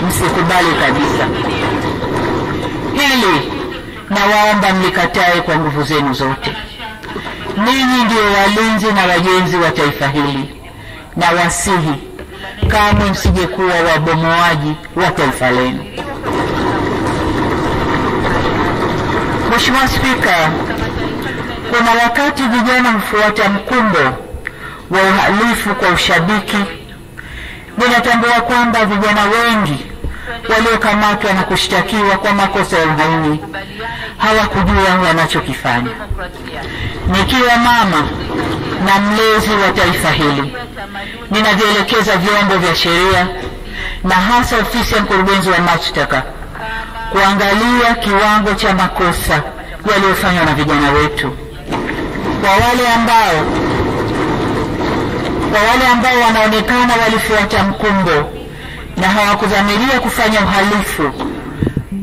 msikubali kabisa. Hili nawaomba mlikatae kwa nguvu zenu zote. Ninyi ndio walinzi na wajenzi wa taifa hili, na wasihi kamwe msije kuwa wabomoaji wa taifa lenu. Mheshimiwa Spika, kuna wakati vijana hufuata mkumbo wa uhalifu kwa ushabiki. Ninatambua kwamba vijana wengi waliokamatwa na kushtakiwa kwa makosa ya uhaini hawakujua wanachokifanya. Nikiwa mama na mlezi wa taifa hili, ninavielekeza vyombo vya sheria na hasa ofisi ya mkurugenzi wa mashtaka kuangalia kiwango cha makosa yaliyofanywa na vijana wetu. Kwa wale ambao wanaonekana walifuata mkumbo na hawakudhamiria kufanya uhalifu,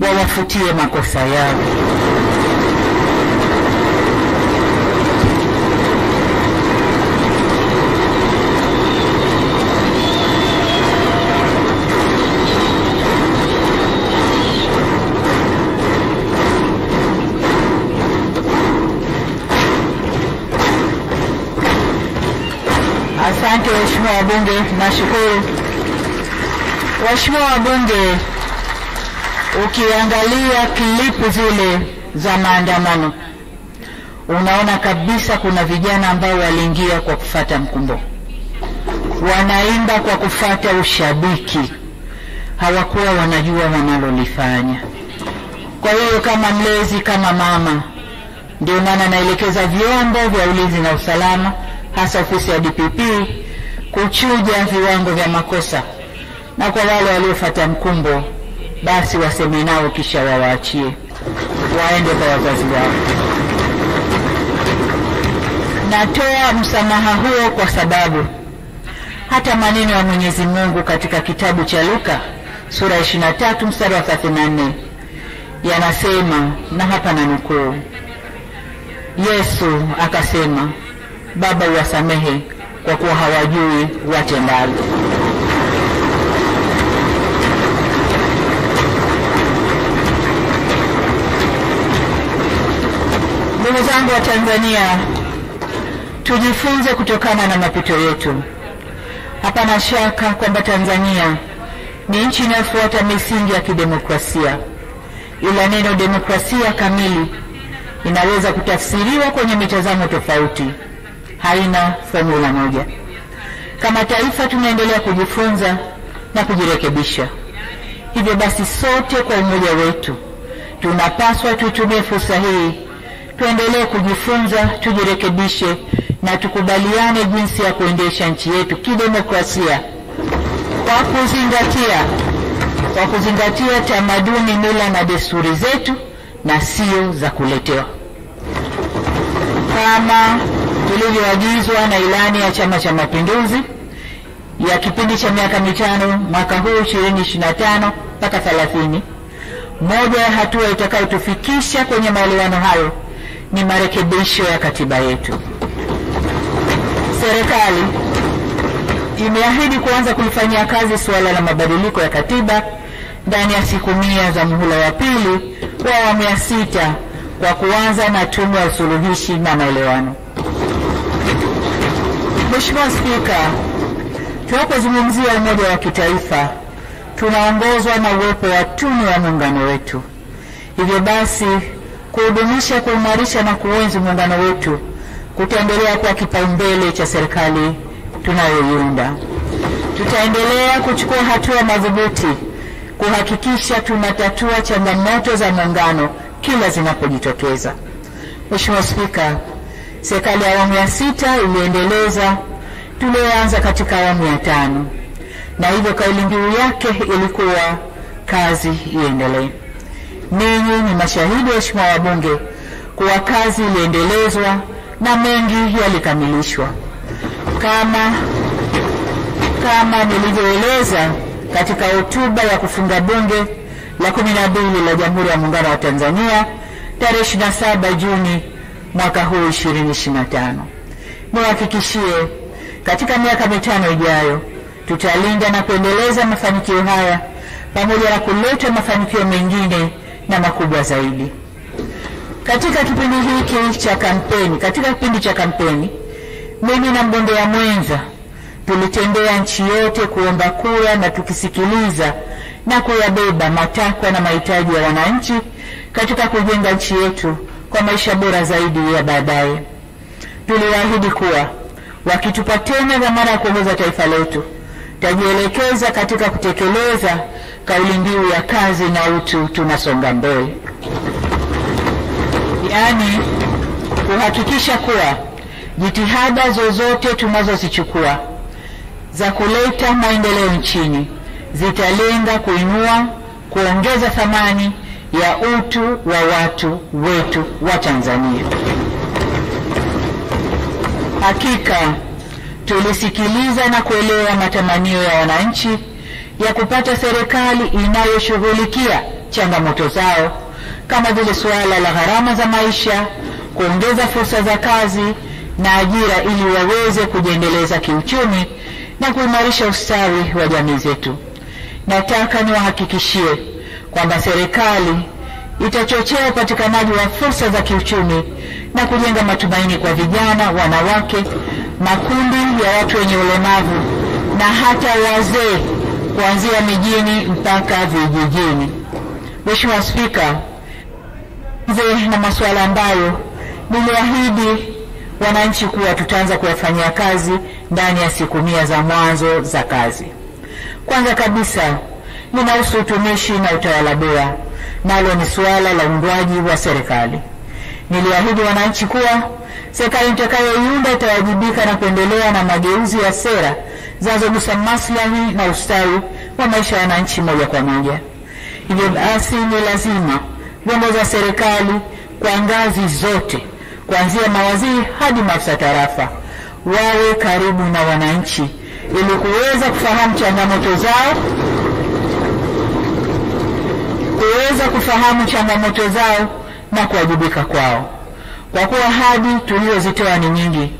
wawafutie makosa yao. Asante waheshimiwa wabunge, nashukuru. Waheshimiwa wabunge, ukiangalia klipu zile za maandamano, unaona kabisa kuna vijana ambao waliingia kwa kufuata mkumbo. Wanaimba kwa kufuata ushabiki. Hawakuwa wanajua wanalolifanya. Kwa hiyo kama mlezi, kama mama, ndio maana naelekeza vyombo vya ulinzi na usalama, hasa ofisi ya DPP, kuchuja viwango vya makosa, na kwa wale waliofuata mkumbo basi waseme nao kisha wawaachie waende kwa wazazi wao. Natoa msamaha huo kwa sababu hata maneno ya Mwenyezi Mungu katika kitabu cha Luka sura 23 mstari wa 34 yanasema, na hapa nanukuu, Yesu akasema, Baba uwasamehe kwa kuwa hawajui watendalo. Ndugu zangu wa Tanzania, tujifunze kutokana na mapito yetu. Hapana shaka kwamba Tanzania ni nchi inayofuata misingi ya kidemokrasia, ila neno demokrasia kamili inaweza kutafsiriwa kwenye mitazamo tofauti. Haina formula moja. Kama taifa tunaendelea kujifunza na kujirekebisha. Hivyo basi sote kwa umoja wetu tunapaswa tutumie fursa hii, tuendelee kujifunza, tujirekebishe na tukubaliane jinsi ya kuendesha nchi yetu kidemokrasia kwa kuzingatia tamaduni, mila na desturi zetu na sio za kuletewa. Kama tulivyoagizwa na ilani ya Chama cha Mapinduzi ya kipindi cha miaka 5 mwaka huu 2025 mpaka 30, moja ya hatua itakayotufikisha kwenye maelewano hayo ni marekebisho ya katiba yetu. Serikali imeahidi kuanza kulifanyia kazi suala la mabadiliko ya katiba ndani ya siku 100 za muhula wa pili wa awamu ya 6 kwa kuanza na tume ya usuluhishi na maelewano. Mheshimiwa Spika, tunapozungumzia umoja wa kitaifa tunaongozwa na uwepo wa tunu ya muungano wetu. Hivyo basi kuhudumisha, kuimarisha na kuenzi muungano wetu kutaendelea kuwa kipaumbele cha serikali tunayoiunda. Tutaendelea kuchukua hatua madhubuti kuhakikisha tunatatua changamoto za muungano kila zinapojitokeza. Mheshimiwa Spika, serikali ya awamu ya 6 iliendeleza tulioanza katika awamu ya 5, na hivyo kauli mbiu yake ilikuwa kazi iendelee. Ninyi ni mashahidi waheshimiwa wabunge kuwa kazi iliendelezwa na mengi yalikamilishwa. Kama nilivyoeleza katika hotuba ya kufunga bunge la 12 la Jamhuri ya Muungano wa Tanzania tarehe 27 Juni mwaka huu 2025. Niwahakikishie katika miaka 5 ijayo tutalinda na kuendeleza mafanikio haya pamoja na kuleta mafanikio mengine na makubwa zaidi. Katika kipindi cha kampeni, mimi na mgombea mwenza tulitembea nchi yote kuomba kura, na tukisikiliza na kuyabeba matakwa na mahitaji ya wananchi katika kujenga nchi yetu kwa maisha bora zaidi ya baadaye. Tuliwaahidi kuwa wakitupa tena dhamana ya kuongoza taifa letu, tajielekeza katika kutekeleza kauli mbiu ya kazi na utu, tunasonga mbele. Yaani kuhakikisha kuwa jitihada zozote tunazozichukua za kuleta maendeleo nchini zitalenga kuinua, kuongeza thamani ya utu wa watu wetu wa Tanzania. Hakika tulisikiliza na kuelewa matamanio ya wananchi ya kupata serikali inayoshughulikia changamoto zao kama vile suala la gharama za maisha, kuongeza fursa za kazi na ajira ili waweze kujiendeleza kiuchumi na kuimarisha ustawi wa jamii zetu. Nataka niwahakikishie kwamba serikali itachochea upatikanaji wa fursa za kiuchumi na kujenga matumaini kwa vijana, wanawake, makundi ya watu wenye ulemavu na hata wazee kuanzia mijini mpaka vijijini. Mheshimiwa Spika, na masuala ambayo niliahidi wananchi kuwa tutaanza kuyafanyia kazi ndani ya siku 100 za mwanzo za kazi. Kwanza kabisa linahusu utumishi na utawala bora, nalo ni suala la uundwaji wa serikali. Niliahidi wananchi kuwa serikali nitakayoiunda itawajibika na kuendelea na mageuzi ya sera zinazogusa maslahi na ustawi wa maisha ya wananchi moja kwa moja. Hivyo basi ni lazima viongozi wa serikali kwa ngazi zote, kuanzia mawaziri hadi maafisa tarafa, wawe karibu na wananchi ili kuweza kufahamu changamoto zao na kuwajibika kwao. Kwa kuwa ahadi tulizozitoa ni nyingi,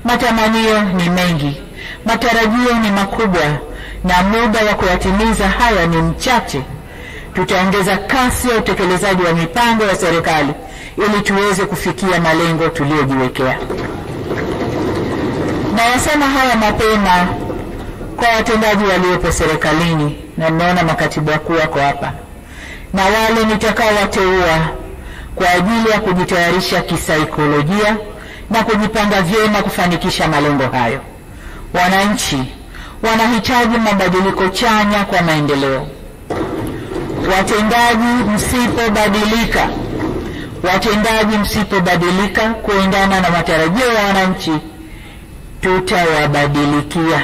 matamanio ni mengi, matarajio ni makubwa na muda wa kuyatimiza haya ni mchache, tutaongeza kasi ya utekelezaji wa mipango ya serikali ili tuweze kufikia malengo tuliyojiwekea. Na yasema haya mapema kwa watendaji waliopo serikalini, na mnaona makatibu wakuu wako hapa, na wale nitakaowateua kwa ajili ya kujitayarisha kisaikolojia na kujipanga vyema kufanikisha malengo hayo. Wananchi wanahitaji mabadiliko chanya kwa maendeleo. Watendaji msipobadilika kuendana na matarajio ya wananchi, tutawabadilikia.